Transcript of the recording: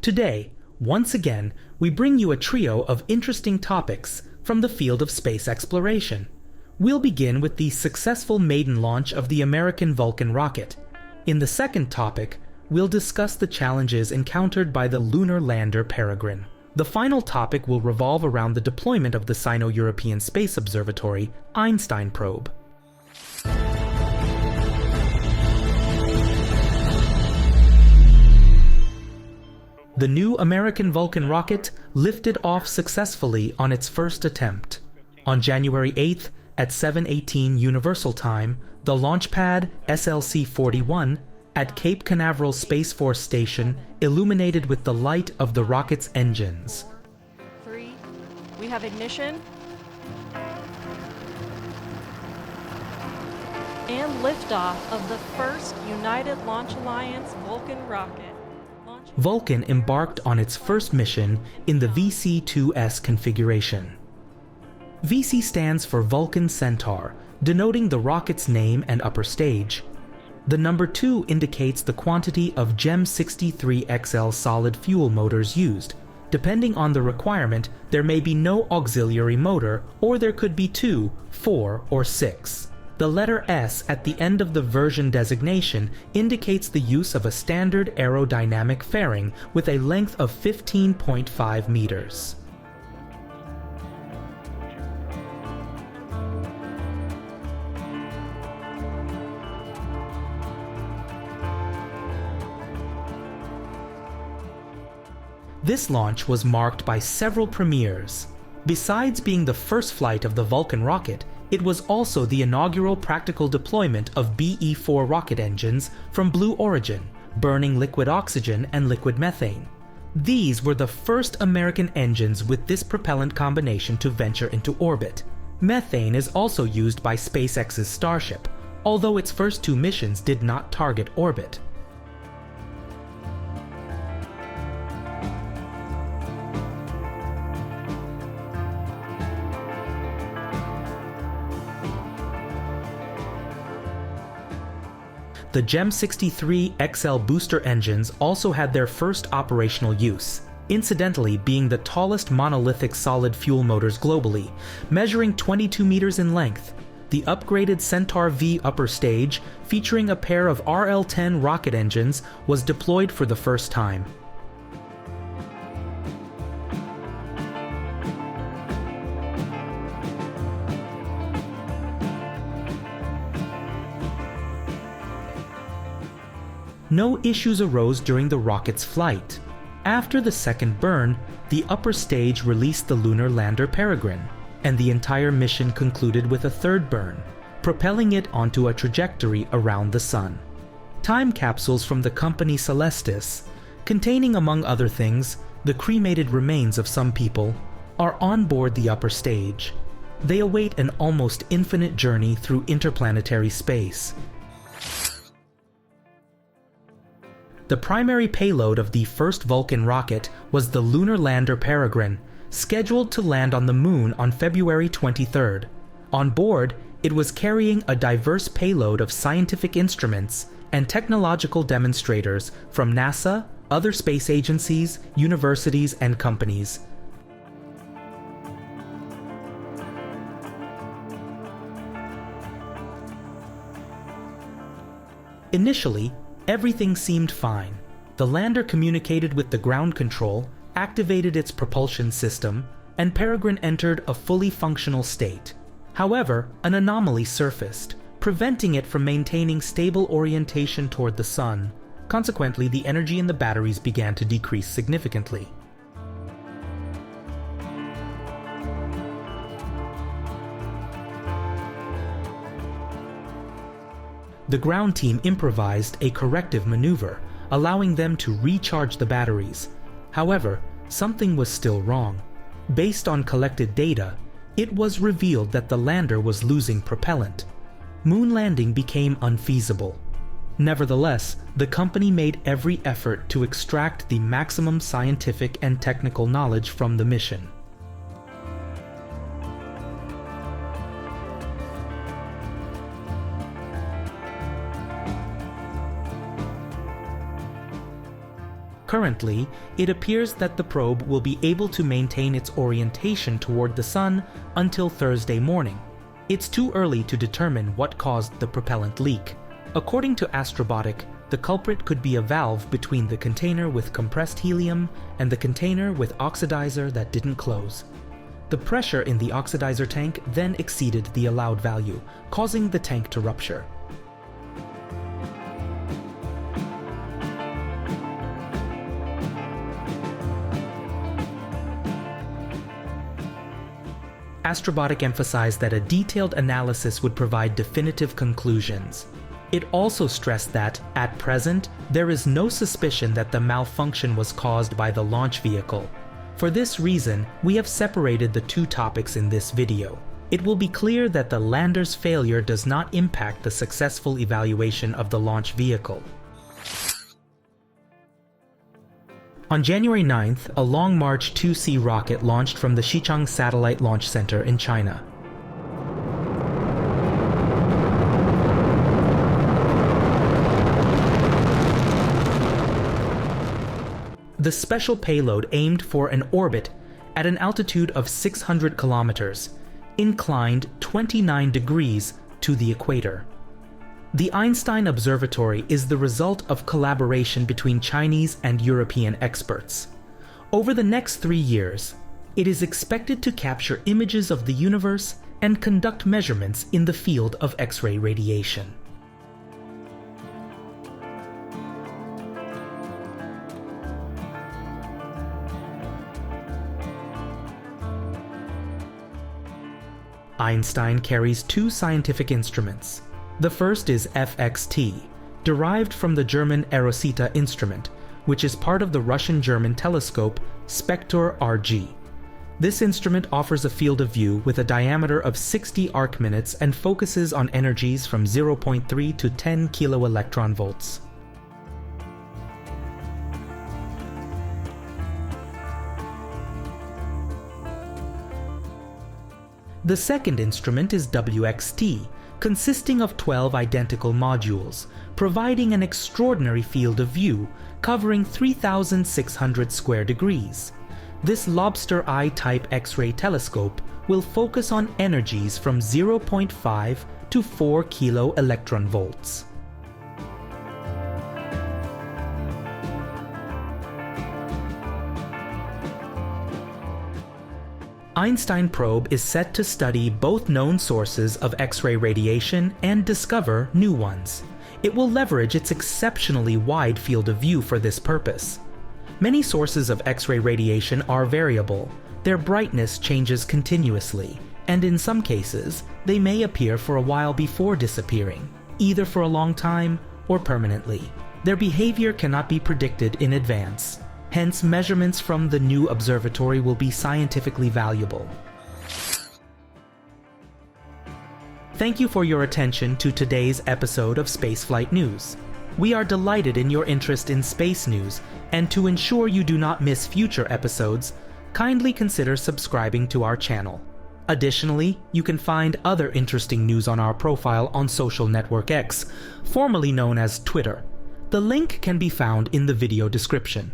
Today, once again, we bring you a trio of interesting topics from the field of space exploration. We'll begin with the successful maiden launch of the American Vulcan rocket. In the second topic, we'll discuss the challenges encountered by the lunar lander Peregrine. The final topic will revolve around the deployment of the Sino-European Space Observatory, Einstein Probe. The new American Vulcan rocket lifted off successfully on its first attempt. On January 8th, at 7:18 Universal Time, the launch pad SLC-41 at Cape Canaveral Space Force Station illuminated with the light of the rocket's engines. 3, we have ignition. And liftoff of the first United Launch Alliance Vulcan rocket. Vulcan embarked on its first mission in the VC-2S configuration. VC stands for Vulcan Centaur, denoting the rocket's name and upper stage. The number 2 indicates the quantity of GEM 63XL solid fuel motors used. Depending on the requirement, there may be no auxiliary motor, or there could be 2, 4, or 6. The letter S at the end of the version designation indicates the use of a standard aerodynamic fairing with a length of 15.5 meters. This launch was marked by several premieres. Besides being the first flight of the Vulcan rocket, it was also the inaugural practical deployment of BE-4 rocket engines from Blue Origin, burning liquid oxygen and liquid methane. These were the first American engines with this propellant combination to venture into orbit. Methane is also used by SpaceX's Starship, although its first 2 missions did not target orbit. The GEM 63XL booster engines also had their first operational use, incidentally being the tallest monolithic solid fuel motors globally, measuring 22 meters in length. The upgraded Centaur V upper stage, featuring a pair of RL-10 rocket engines, was deployed for the first time. No issues arose during the rocket's flight. After the second burn, the upper stage released the lunar lander Peregrine, and the entire mission concluded with a third burn, propelling it onto a trajectory around the Sun. Time capsules from the company Celestis, containing among other things the cremated remains of some people, are on board the upper stage. They await an almost infinite journey through interplanetary space. The primary payload of the first Vulcan rocket was the lunar lander Peregrine, scheduled to land on the Moon on February 23rd. On board, it was carrying a diverse payload of scientific instruments and technological demonstrators from NASA, other space agencies, universities, and companies. Initially, everything seemed fine. The lander communicated with the ground control, activated its propulsion system, and Peregrine entered a fully functional state. However, an anomaly surfaced, preventing it from maintaining stable orientation toward the Sun. Consequently, the energy in the batteries began to decrease significantly. The ground team improvised a corrective maneuver, allowing them to recharge the batteries. However, something was still wrong. Based on collected data, it was revealed that the lander was losing propellant. Moon landing became unfeasible. Nevertheless, the company made every effort to extract the maximum scientific and technical knowledge from the mission. Currently, it appears that the probe will be able to maintain its orientation toward the Sun until Thursday morning. It's too early to determine what caused the propellant leak. According to Astrobotic, the culprit could be a valve between the container with compressed helium and the container with oxidizer that didn't close. The pressure in the oxidizer tank then exceeded the allowed value, causing the tank to rupture. Astrobotic emphasized that a detailed analysis would provide definitive conclusions. It also stressed that, at present, there is no suspicion that the malfunction was caused by the launch vehicle. For this reason, we have separated the two topics in this video. It will be clear that the lander's failure does not impact the successful evaluation of the launch vehicle. On January 9th, a Long March 2C rocket launched from the Xichang Satellite Launch Center in China. The special payload aimed for an orbit at an altitude of 600 kilometers, inclined 29 degrees to the equator. The Einstein Observatory is the result of collaboration between Chinese and European experts. Over the next 3 years, it is expected to capture images of the universe and conduct measurements in the field of X-ray radiation. Einstein carries two scientific instruments. The first is FXT, derived from the German Erosita instrument, which is part of the Russian-German telescope Spektor RG. This instrument offers a field of view with a diameter of 60 arc-minutes and focuses on energies from 0.3 to 10 kiloelectron volts. The second instrument is WXT, consisting of 12 identical modules, providing an extraordinary field of view covering 3,600 square degrees. This lobster eye-type X-ray telescope will focus on energies from 0.5 to 4 kiloelectron volts. Einstein Probe is set to study both known sources of X-ray radiation and discover new ones. It will leverage its exceptionally wide field of view for this purpose. Many sources of X-ray radiation are variable. Their brightness changes continuously, and in some cases, they may appear for a while before disappearing, either for a long time or permanently. Their behavior cannot be predicted in advance. Hence, measurements from the new observatory will be scientifically valuable. Thank you for your attention to today's episode of Spaceflight News. We are delighted in your interest in space news, and to ensure you do not miss future episodes, kindly consider subscribing to our channel. Additionally, you can find other interesting news on our profile on social network X, formerly known as Twitter. The link can be found in the video description.